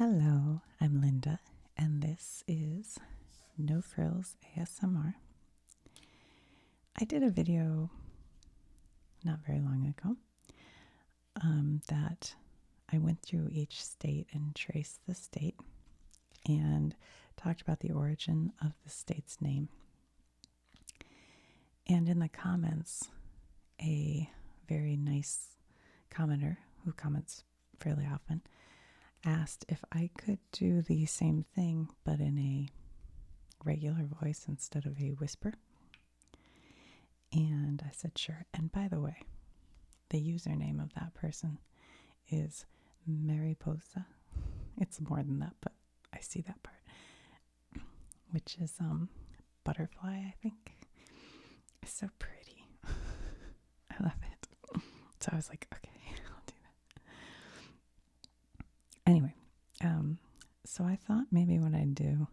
Hello, I'm Linda, and this is No Frills ASMR. I did a video not very long ago that I went through each state and traced the state and talked about the origin of the state's name. And in the comments, a very nice commenter who comments fairly often asked if I could do the same thing but in a regular voice instead of a whisper. And I said sure. And by the way, the username of that person is Mariposa. It's more than that, but I see that part, which is butterfly, I think. It's so pretty. I love it. So I was like, okay, I'll do that. Anyway, so I thought maybe what I'd do,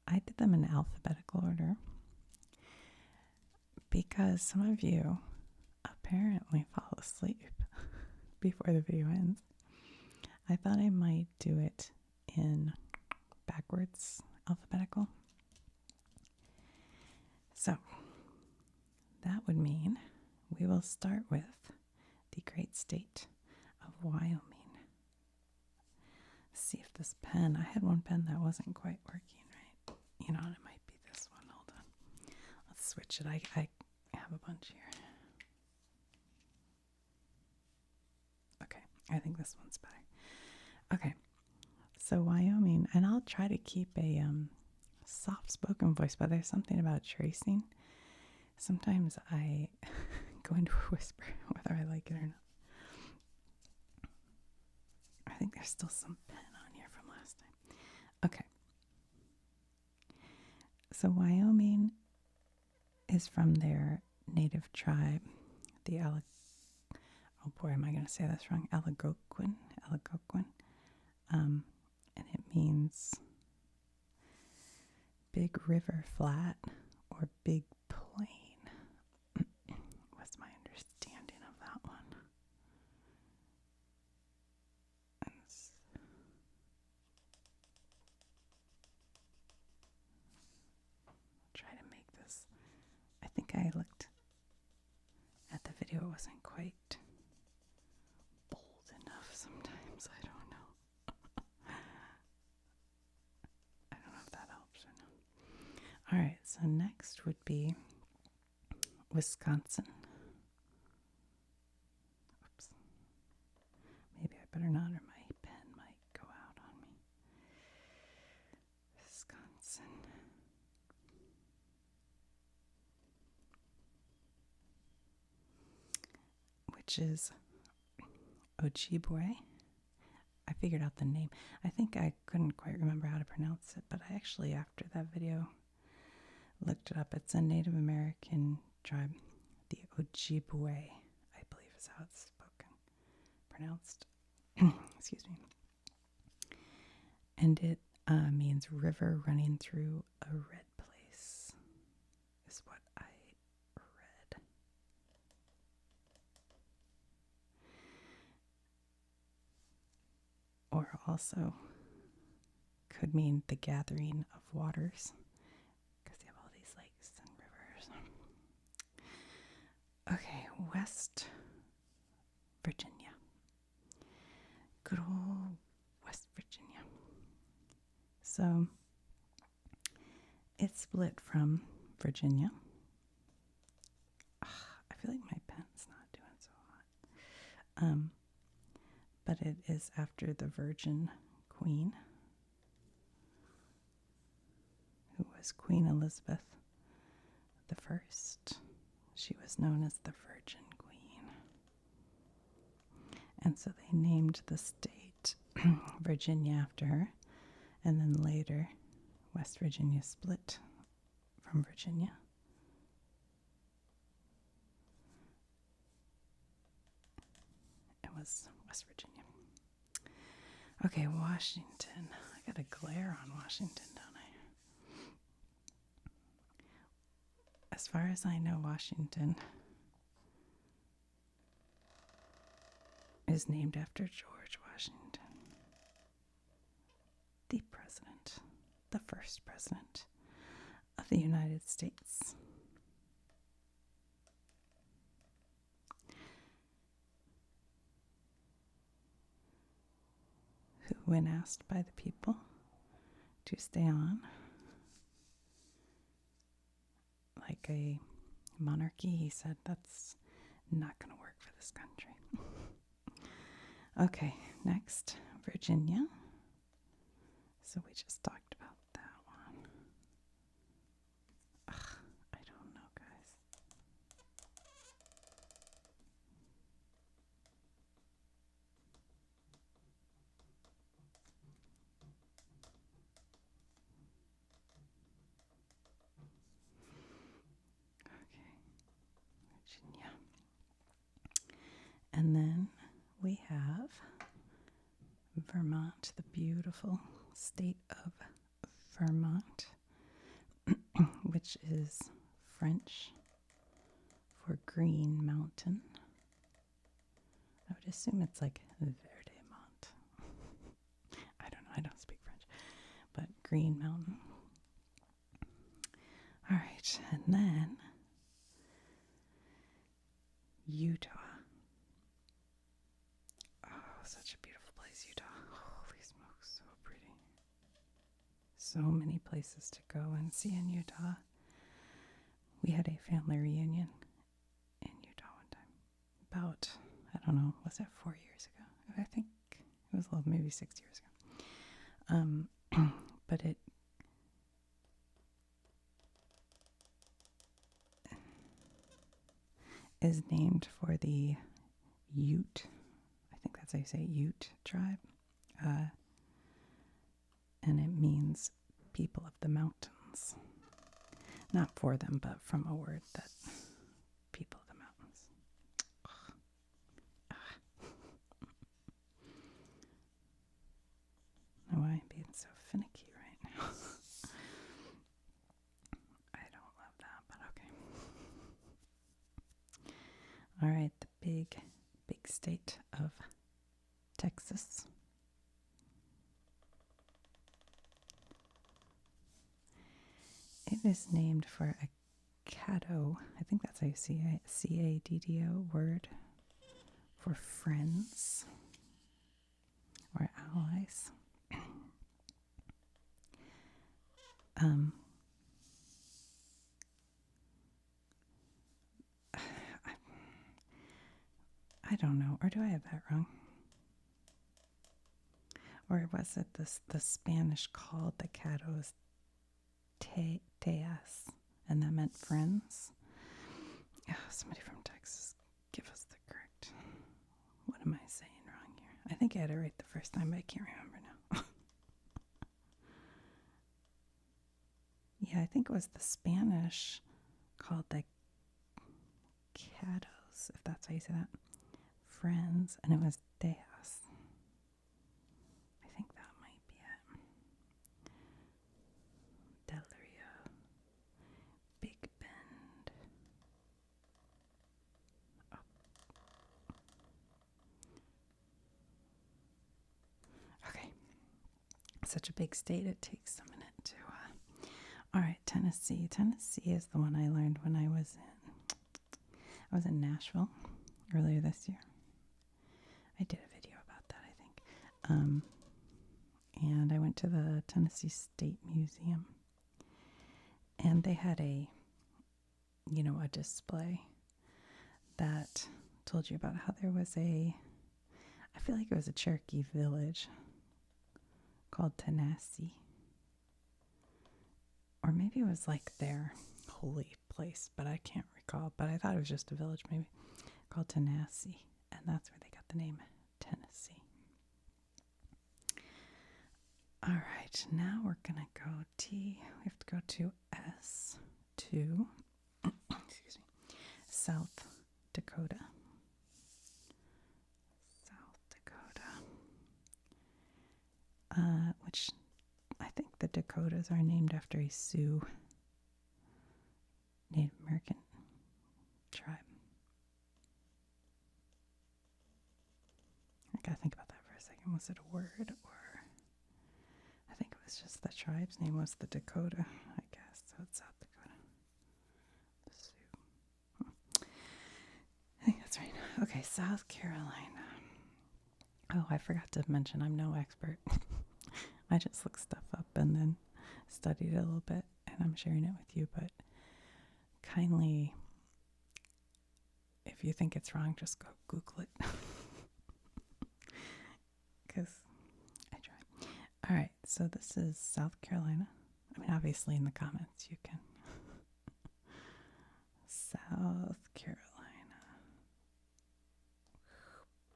I did them in alphabetical order because some of you apparently fall asleep before the video ends. I thought I might do it in backwards alphabetical. So that would mean we will start with the great state of Wyoming. See if this pen, I had one pen that wasn't quite working right. You know, it might be this one. Hold on. Let's switch it. I have a bunch here. Okay, I think this one's better. Okay, so Wyoming, and I'll try to keep a soft-spoken voice, but there's something about tracing. Sometimes I go into a whisper, whether I like it or not. I think there's still some pen on here from last time. Okay. So Wyoming is from their native tribe, the oh boy, am I going to say this wrong? Algonquin. And it means big river flat or big plain. What's my understanding of that one? Try to make this. I think I looked at the video, it wasn't quite bold enough sometimes. I don't know. I don't know if that helps or not. All right, so next would be Wisconsin. Oops. Maybe I better not, or my pen might go out on me. Wisconsin. Which is Ojibwe. I figured out the name. I think I couldn't quite remember how to pronounce it, but I actually, after that video, looked it up. It's a Native American tribe, the Ojibwe, I believe is how it's pronounced. Excuse me. And it means river running through a red place, is what I read. Or also could mean the gathering of waters, because you have all these lakes and rivers. Okay, West Virginia. Good old West Virginia. So it's split from Virginia. I feel like my pen's not doing so hot. But it is after the Virgin Queen, who was Queen Elizabeth I. She was known as the Virgin Queen. And so they named the state Virginia after her. And then later, West Virginia split from Virginia. It was West Virginia. Okay, Washington. I got a glare on Washington, don't I? As far as I know, Washington is named after George Washington. the president, the first president of the United States. Who, when asked by the people to stay on, like a monarchy, he said, that's not going to work for this country. Okay, next, Virginia. So we just talked about that one. Ugh, I don't know, guys. Okay, Virginia. And then we have Vermont, the beautiful state of Vermont, which is French for Green Mountain. I would assume it's like Verdemont. I don't know, I don't speak French, but Green Mountain. All right, and then Utah. Oh, such a beautiful place, Utah. Holy smokes, so pretty. So many places to go and see in Utah. We had a family reunion in Utah one time. About, I don't know, was that 4 years ago? I think it was maybe 6 years ago. But it is named for the Ute, I think that's how you say it, Ute tribe. And it means people of the mountains. Not for them, but from a word that people of the mountains. Now why I'm being so finicky right now. I don't love that, but okay. All right, the big state of Texas. It is named for a caddo. I think that's how you see it. C-A-D-D-O word for friends or allies. I don't know, or do I have that wrong? Or was it the Spanish called the caddos teas, and that meant friends? Oh, somebody from Texas, give us the correct. What am I saying wrong here? I think I had it right the first time, but I can't remember now. Yeah, I think it was the Spanish called the caddos, if that's how you say that. Friends, and it was teas. I think that might be it. Del Rio, Big Bend. Oh. Okay, such a big state, it takes a minute to. All right, Tennessee. Tennessee is the one I learned when I was in Nashville earlier this year. I did a video about that, I think. And I went to the Tennessee State Museum. And they had a display that told you about how there was I feel like it was a Cherokee village called Tennessee. Or maybe it was like their holy place, but I can't recall. But I thought it was just a village maybe called Tennessee. And that's where they got the name Tennessee. All right, now we're going to go T. We have to go to S, to excuse me, South Dakota. South Dakota. Which I think the Dakotas are named after a Sioux Native American tribe. I gotta think about that for a second. Was it a word or? I think it's just the tribe's name was the Dakota, I guess. So it's South Dakota. The Sioux. I think that's right. Okay, South Carolina. Oh, I forgot to mention I'm no expert. I just looked stuff up and then studied it a little bit, and I'm sharing it with you, but kindly, if you think it's wrong, just go Google it. Because I try. All right, so this is South Carolina. I mean, obviously in the comments you can. South Carolina.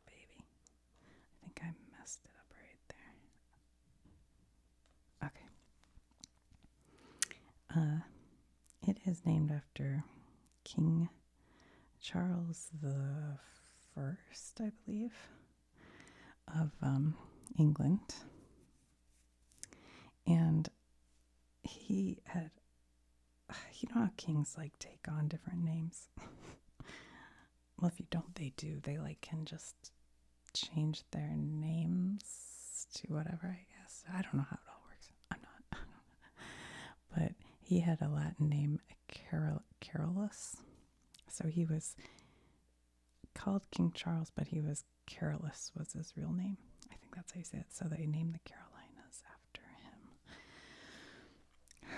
Baby. I think I messed it up right there. Okay. It is named after King Charles the First, I believe, of England. And he had, you know how kings like take on different names? Well, if you don't, they do. They like can just change their names to whatever, I guess. I don't know how it all works. I don't know. But he had a Latin name, Carolus. So he was called King Charles, but he was Carolus was his real name. I think that's how you say it. So they named the Carolinas after him.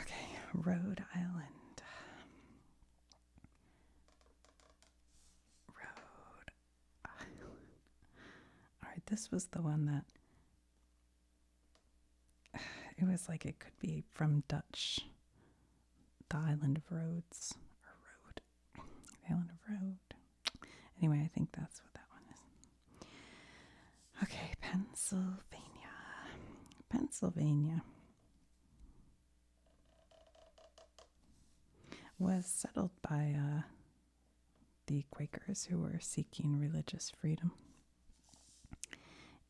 Okay, Rhode Island. Rhode Island. All right, this was the one that it was like it could be from Dutch. The island of Rhodes, or Rhode. The island of Rhode. Anyway, I think that's what that one is. Okay, Pennsylvania. Pennsylvania was settled by the Quakers who were seeking religious freedom.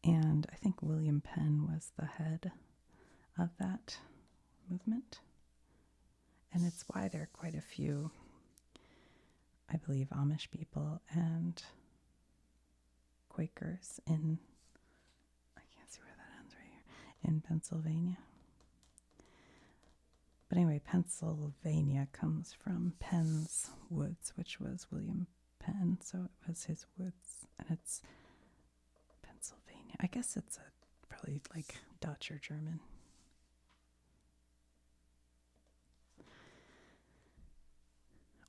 And I think William Penn was the head of that movement. And it's why there are quite a few, I believe, Amish people and Quakers in, I can't see where that ends right here, in Pennsylvania. But anyway, Pennsylvania comes from Penn's Woods, which was William Penn, so it was his woods, and it's Pennsylvania. I guess it's probably like Dutch or German.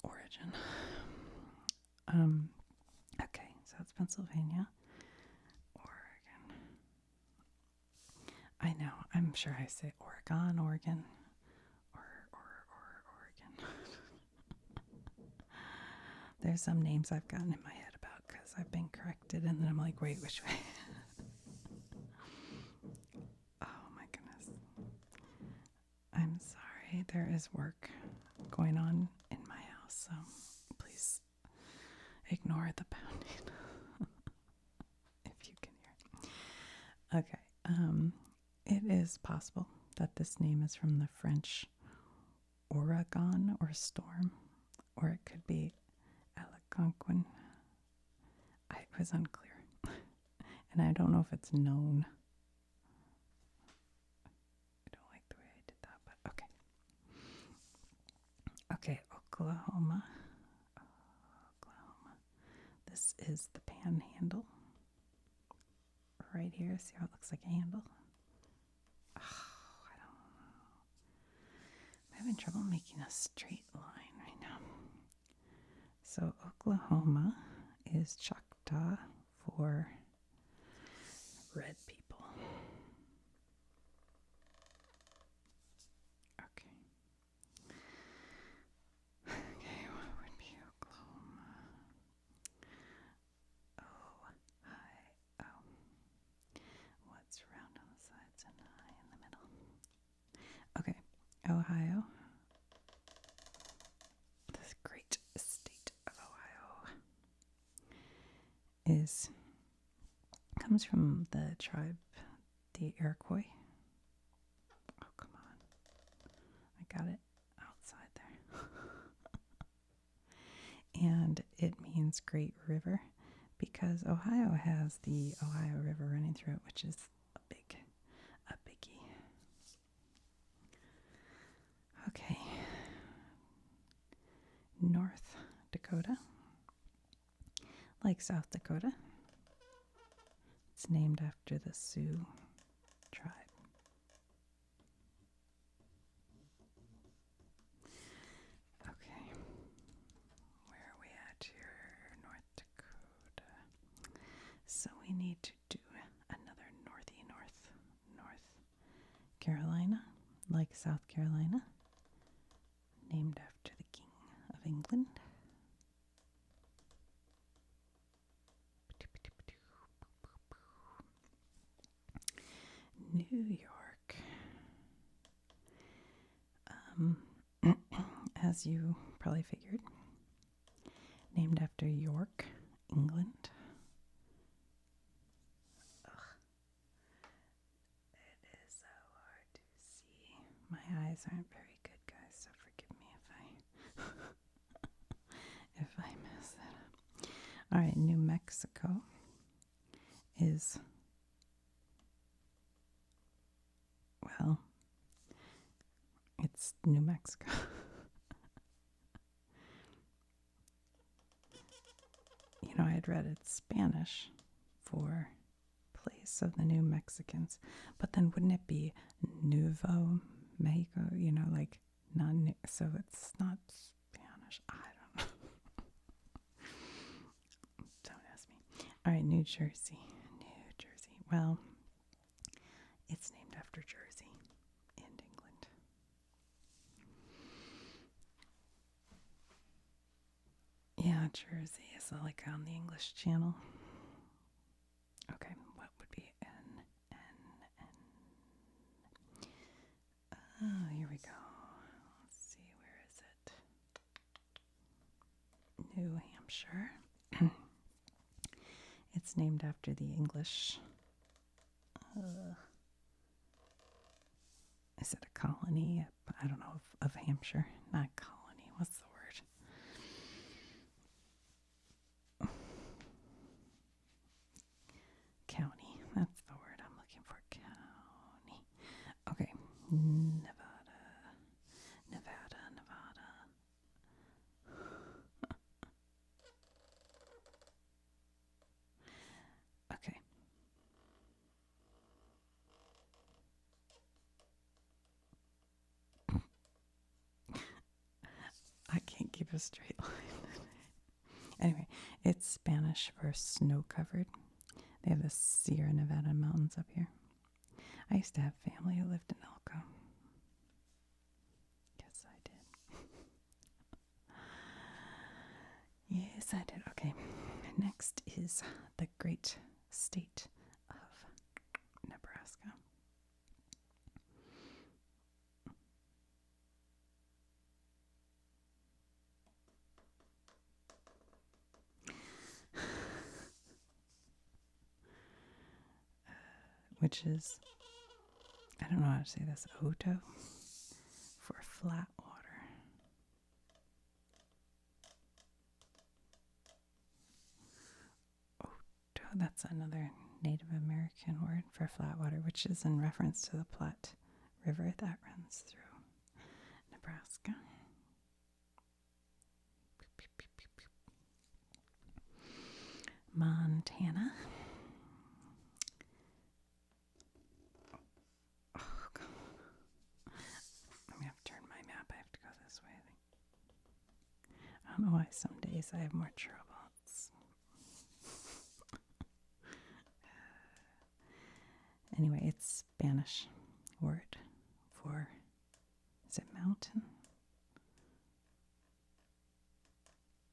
Origin. Okay, so it's Pennsylvania, Oregon. I know, I'm sure I say Oregon, Oregon, or Oregon. There's some names I've gotten in my head about because I've been corrected, and then I'm like, wait, which way? Oh my goodness. I'm sorry, there is work going on in my house, so please ignore the pounding if you can hear it. Okay, it is possible that this name is from the French Ouragan or storm, or it could be Algonquin. It was unclear, and I don't know if it's known. I don't like the way I did that, but okay. Okay, Oklahoma. This is the panhandle. Right here, see how it looks like a handle? Oh, I don't know. I'm having trouble making a straight line right now. So Oklahoma is Choctaw for red people. Okay. Okay, what would be Oklahoma? Ohio. What's round on the sides and high in the middle? Okay, Ohio. This great state of Ohio comes from the tribe, the Iroquois. Oh, come on. I got it outside there. And it means great river because Ohio has the Ohio River running through it, which is a biggie. Dakota. Like South Dakota, it's named after the Sioux tribe. Okay, where are we at here? North Dakota. So we need to do another North Carolina, like South Carolina, named after the King of England. New York. As you probably figured, named after York, England. Ugh. It is so hard to see. My eyes aren't very good, guys, so forgive me if I mess that up. All right, New Mexico is, well, it's New Mexico. You know, I had read it's Spanish for place of the New Mexicans, but then wouldn't it be Nuevo Mexico? You know, like non, so it's not Spanish. I don't know. Don't ask me. All right, New Jersey. Well, it's named after Jersey in England. Yeah, Jersey is like on the English Channel. Okay, what would be N? Oh, here we go. Let's see, where is it? New Hampshire. It's named after the English. Is it a colony? I don't know, of Hampshire. Not colony. What's the word? County. That's the word I'm looking for. County. Okay. Nevada. Okay. I can't keep a straight line. Anyway, it's Spanish for snow-covered. They have the Sierra Nevada mountains up here. I used to have family who lived in Elko. Yes, I did. Yes, I did. Okay. Next is the great state of Nebraska. Which is, I don't know how to say this, Oto, for flat water. Oto, that's another Native American word for flat water, which is in reference to the Platte River that runs through Nebraska. Montana. Oh, God. I'm going to have to turn my map. I have to go this way, I think. I don't know why some days I have more trouble. Anyway, it's Spanish word for, is it mountain?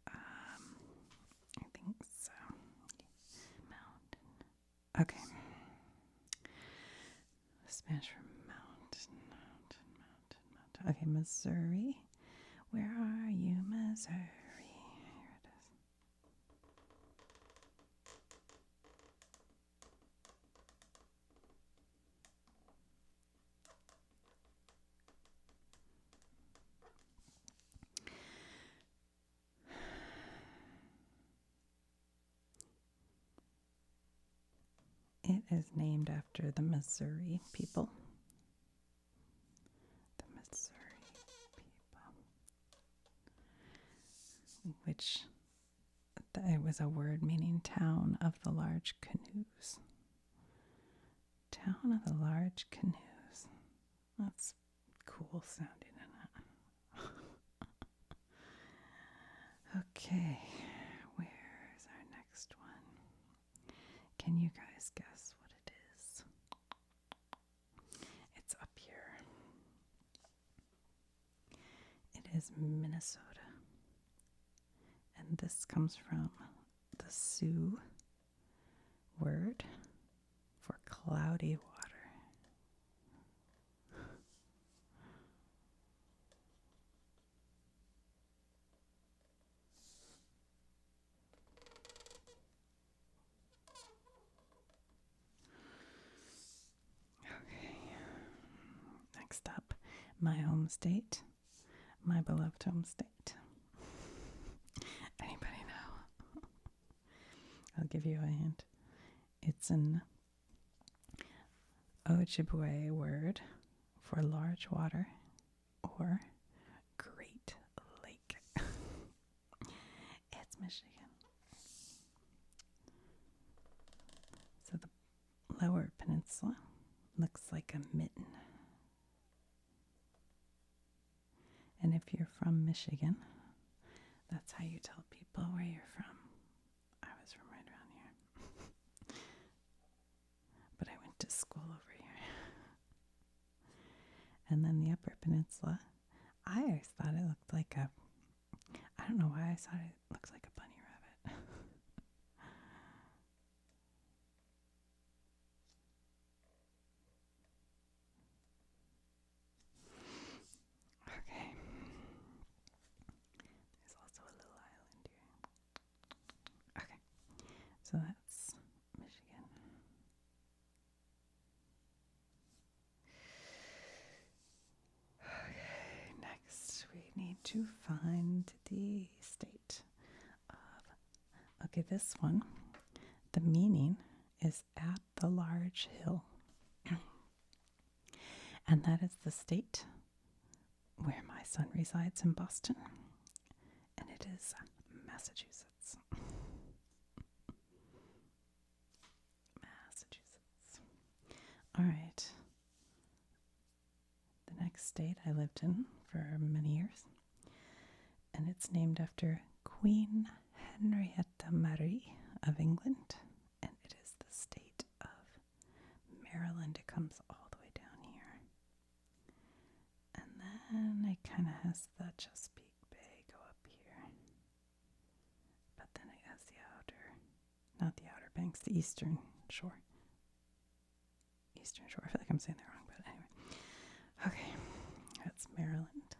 I think so. Mountain. Okay. Spanish for mountain. Okay, Missouri. Where are you, Missouri? Here it is. It is named after the Missouri people. The Missouri people. Which which it was a word meaning town of the large canoes. Town of the large canoes. That's cool sounding, isn't it? Okay, where's our next one? Can you guys guess what it is? It's up here. It is Minnesota. And this comes from the Sioux word for cloudy water. Okay. Next up, my home state, my beloved home state. Anybody know? I'll give you a hint. It's an Ojibwe word for large water or Great Lake. It's Michigan. So the Lower Peninsula looks like a mitten. And if you're from Michigan, that's how you tell people where you're from. I was from right around here. But I went to school over here. And then the Upper Peninsula, I always thought it looked like I don't know why I thought it looks like a bunny rabbit. Okay. There's also a little island here. Okay. So that's Michigan. Okay, next we need to find the state of. Okay, this one, the meaning is at the large hill. And that is the state where my son resides in Boston. And it is Massachusetts. Massachusetts. All right. The next state I lived in for many years. And it's named after Queen Henrietta Marie of England. And it is the state of Maryland. It comes all the way down here. And then it kind of has the Chesapeake Bay go up here. But then it has the not the Outer Banks, the Eastern Shore. Eastern Shore. I feel like I'm saying that wrong, but anyway. Okay, that's Maryland.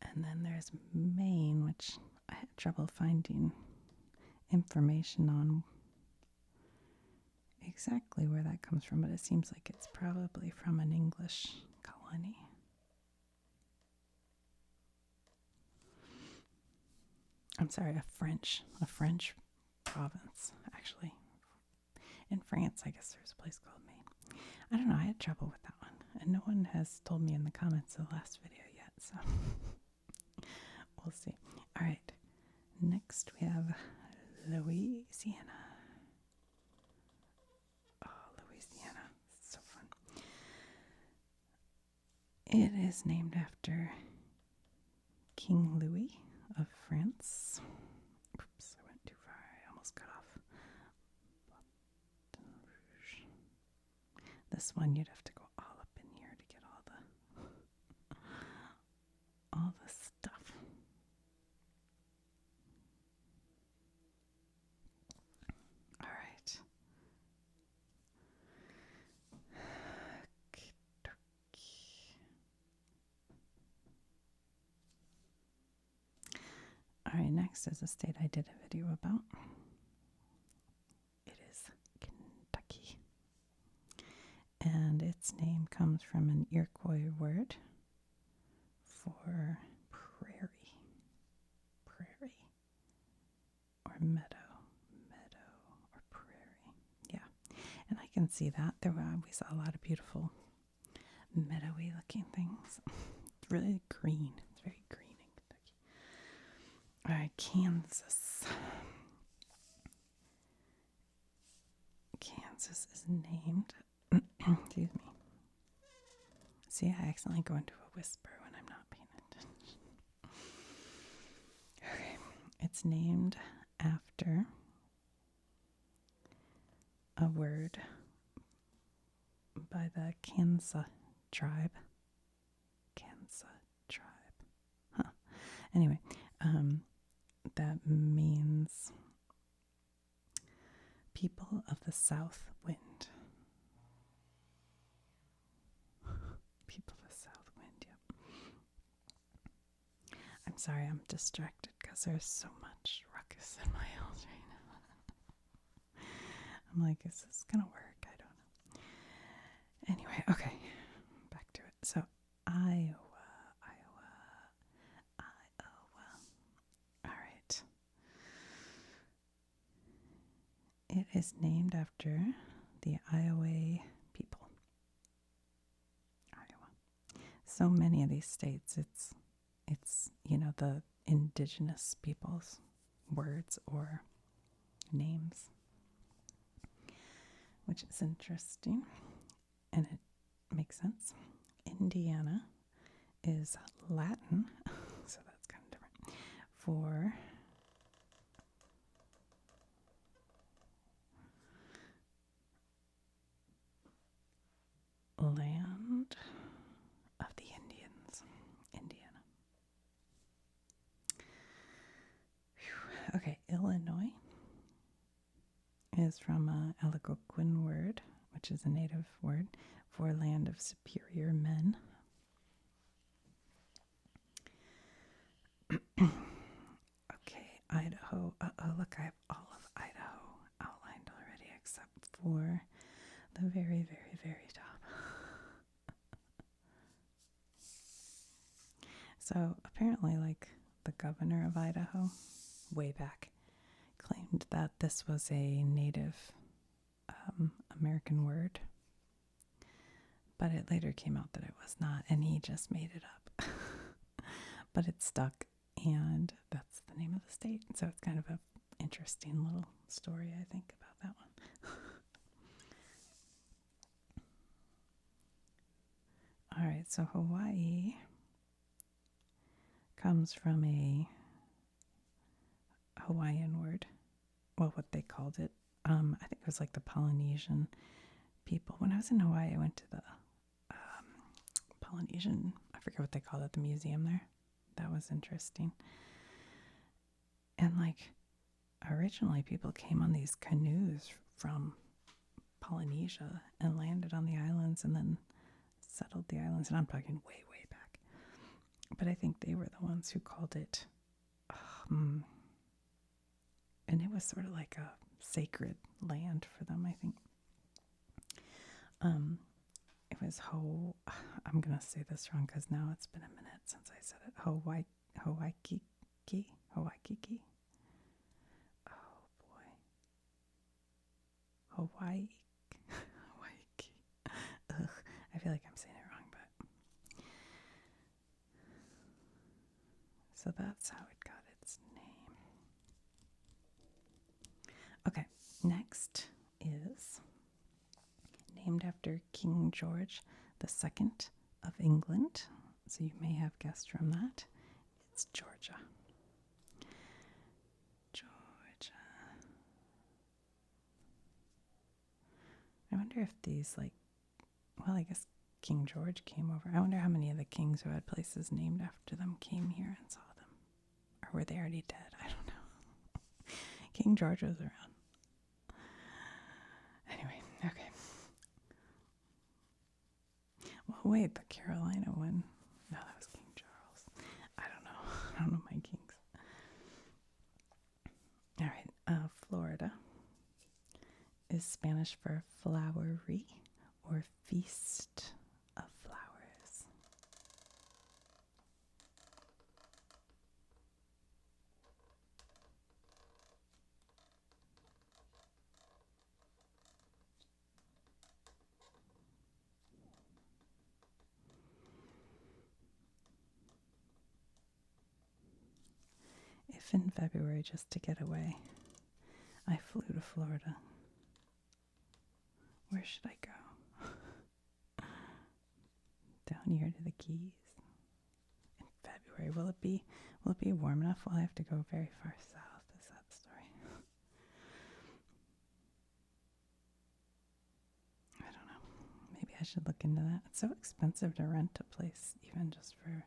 And then there's Maine, which I had trouble finding information on exactly where that comes from, but it seems like it's probably from an English colony. I'm sorry, a French province, actually. In France, I guess there's a place called Maine. I don't know, I had trouble with that one, and no one has told me in the comments of the last video yet, so we'll see. All right, next we have Louisiana. Oh, Louisiana, so fun. It is named after King Louis of France. Oops, I went too far. I almost cut off. This one you'd have to go all up in here to get all the stuff. All right. All right, next is a state I did a video about. It is Kentucky. And its name comes from an Iroquois word for prairie. Prairie. Or meadow. Meadow or prairie. Yeah. And I can see that. We saw a lot of beautiful meadowy looking things. It's really green. It's very green in Kentucky. All right, Kansas. Kansas is named. Excuse me. See, I accidentally go into a whisper when I'm not paying attention. Okay, it's named after a word by the Kansa tribe. Kansa tribe. Huh. Anyway, that means people of the south wind. People of the south wind, yep. I'm sorry, I'm distracted because there's so much ruckus in my house right now. I'm like, is this gonna work? I don't know. Anyway, okay, back to it. So, Iowa. All right. It is named after the Iowa people. Iowa. So many of these states, it's the indigenous people's words or names, which is interesting, and it makes sense. Indiana is Latin, so that's kind of different, for land of the Indians. Indiana. Whew. Okay, Illinois is from an Algonquin word, which is a native word for land of superior men. Okay, Idaho. Look, I have all of Idaho outlined already except for the very, very, very top. So apparently, like, the governor of Idaho, way back, claimed that this was a Native American word. But it later came out that it was not, and he just made it up. But it stuck, and that's the name of the state. So it's kind of an interesting little story, I think, about that one. All right, so Hawaii comes from a Hawaiian word. Well, what they called it. I think it was like the Polynesian people. When I was in Hawaii, I went to the Polynesian, I forget what they called it, the museum there. That was interesting. And like, originally people came on these canoes from Polynesia and landed on the islands and then settled the islands. And I'm talking way, way back. But I think they were the ones who called it, and it was sort of like a sacred land for them, I think. It was I'm going to say this wrong because now it's been a minute since I said it. Hawaii. Oh boy. Hawaii. Ugh, I feel like I'm saying it wrong, but. So that's how it got its name. Okay, next is named after King George II of England. So you may have guessed from that. It's Georgia. Georgia. I wonder if these, like, well, I guess King George came over. I wonder how many of the kings who had places named after them came here and saw them. Or were they already dead? I don't know. King George was around. Anyway, okay. Well, wait, the Carolina one. No, that was King Charles. I don't know my kings. All right, Florida is Spanish for flowery or feast of flowers. If if in February just to get away, I flew to Florida. Where should I go? Down here to the Keys. In February, will it be warm enough? Will I have to go very far south? Is that the story? I don't know. Maybe I should look into that. It's so expensive to rent a place, even just for,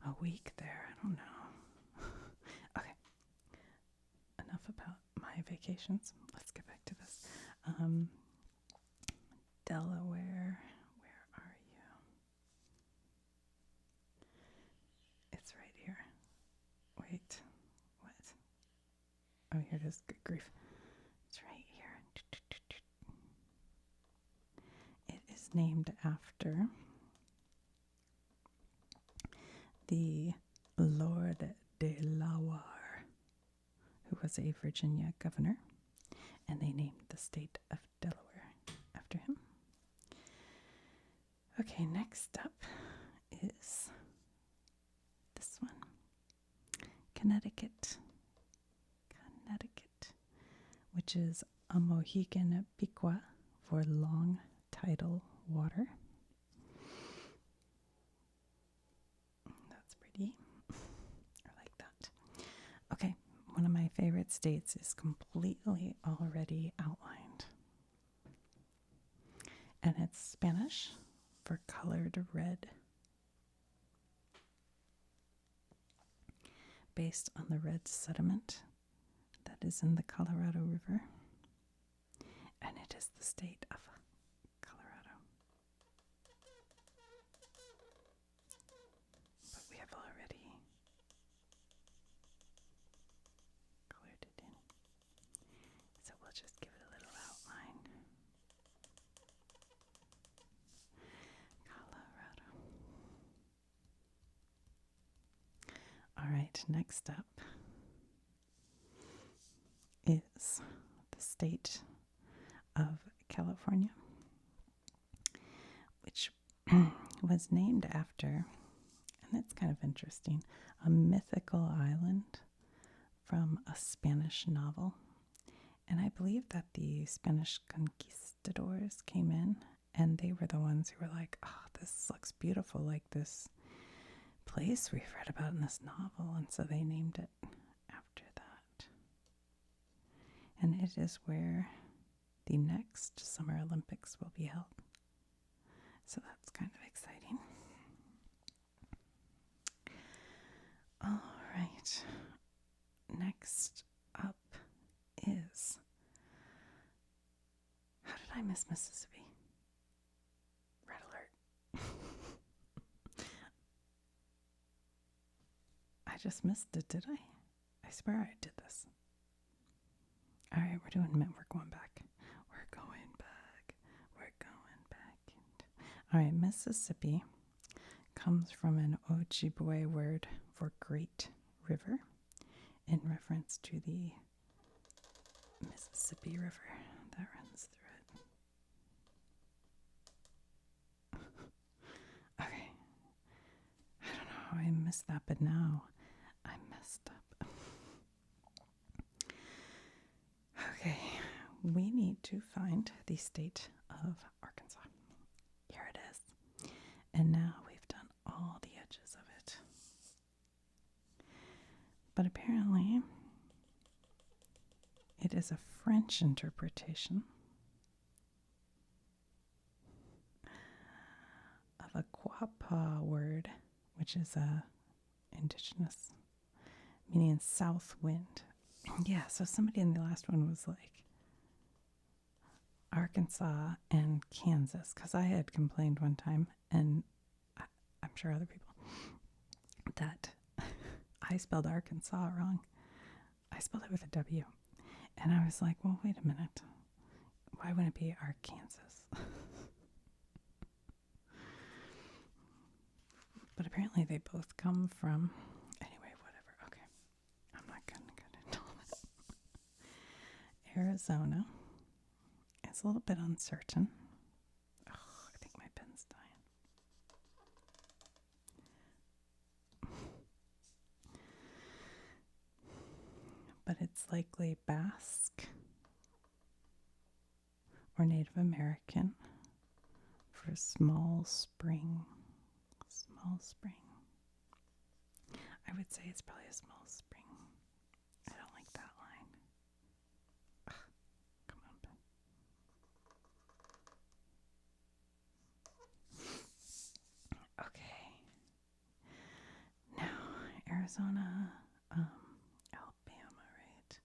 a week there. I don't know. Okay. Enough about my vacations. Let's get back to this. Delaware. Where are you? It's right here. Wait. What? Oh, here it is. Good grief. It's right here. It is named after the Lord Delaware, who was a Virginia governor, and they named the state of Delaware after him. Okay, next up is this one. Connecticut, which is a Mohican Piqua for long tidal water. That's pretty. I like that. Okay, one of my favorite states is completely already outlined. And it's Spanish for colored red. Based on the red sediment that is in the Colorado River. And it is the state of Colorado. But we have already colored it in. So we'll just give it a little outline. Colorado. All right, next up is the state of California, which was named after, and it's kind of interesting, a mythical island from a Spanish novel. And I believe that the Spanish conquistadors came in, and they were the ones who were like, oh, this looks beautiful, like this place we've read about in this novel, and so they named it after that. And it is where the next Summer Olympics will be held. So that's kind of exciting. All right. Next up is, how did I miss Mississippi? Red alert. I just missed it, did I? I swear I did this. All right, we're going back. All right, Mississippi comes from an Ojibwe word for great river in reference to the Mississippi River that runs through it. Okay. I don't know how I missed that, but now I messed up. Okay, we need to find the state of Arkansas. Here it is. And now we've done all the edges of it. But apparently, it is a French interpretation of a Quapaw word, which is a indigenous, meaning south wind. Yeah, so somebody in the last one was like Arkansas and Kansas, because I had complained one time, and I'm sure other people, that I spelled Arkansas wrong. I spelled it with a W. And I was like, well, wait a minute. Why wouldn't it be Arkansas? But apparently they both come from, anyway, whatever. Okay. I'm not going to get into all that. Arizona is a little bit uncertain. Oh, I think my pen's dying. likely Basque or Native American for small spring. Small spring. I would say it's probably a small spring. I don't like that line. Ugh, come on, Ben. Okay. Now, Arizona, Alabama, right?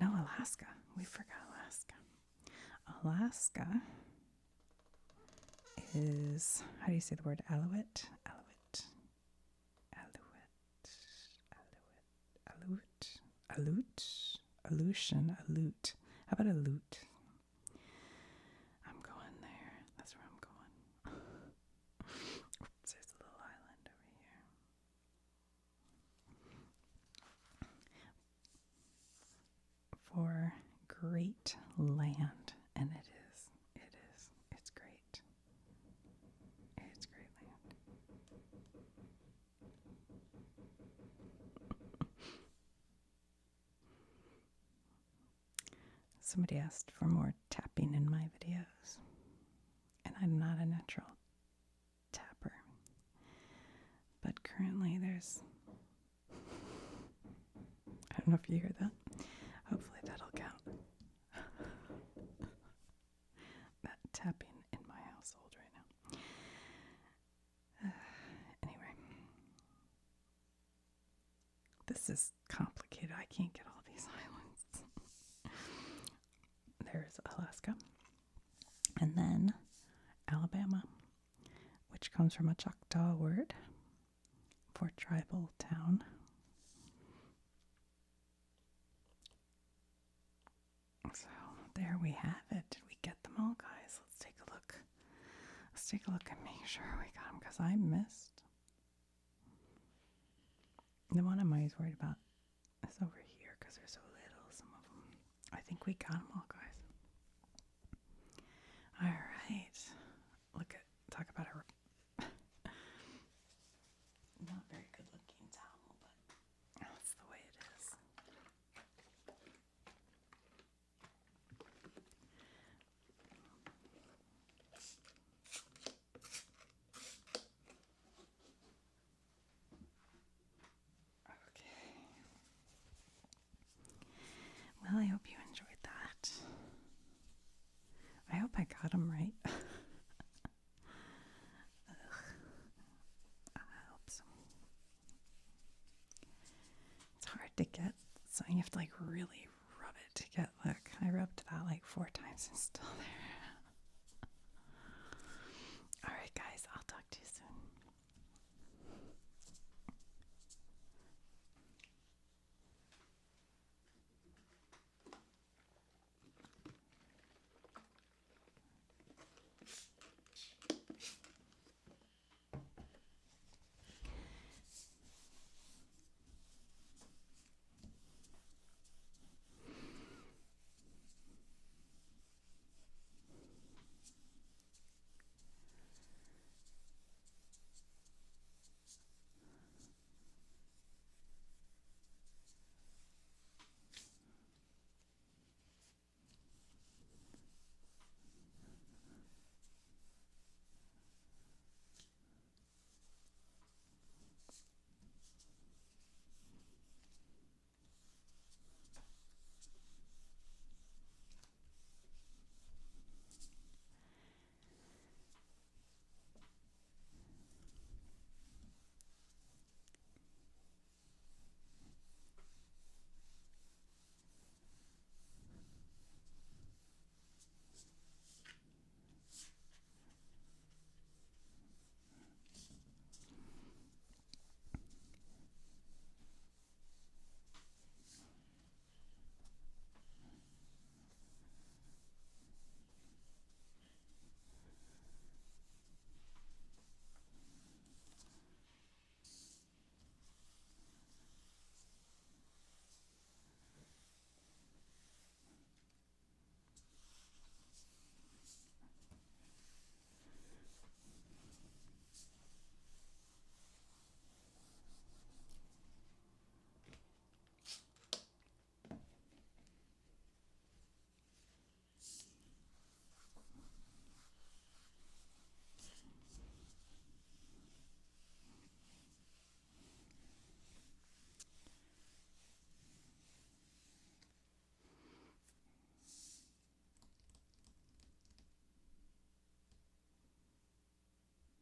No, Alaska. We forgot Alaska. Alaska is, how do you say the word Alouette? Alouette. Aleutian. How about Aleut? I'm going there. That's where I'm going. Oops, there's a little island over here. For great land, and it is. It's great. It's great land. Somebody asked for more tapping in my videos, and I'm not a natural tapper. But currently there's, I don't know if you hear that. Hopefully that'll count. That tapping in my household right now. Anyway. This is complicated. I can't get all these islands. There's Alaska. And then Alabama, which comes from a Choctaw word for tribal town. So there we have it. Did we get them all, guys? Let's take a look. Let's take a look and make sure we got them, because I missed. The one I'm always worried about is over here because they're so little, some of them. I think we got them all, guys. All right. Talk about a not very good looking towel, but that's the way it is. Okay. Well, I hope you enjoyed that. I hope I got them right. I hope so. It's hard to get, so you have to like really rub it to get, look, I rubbed that like 4 times and still there.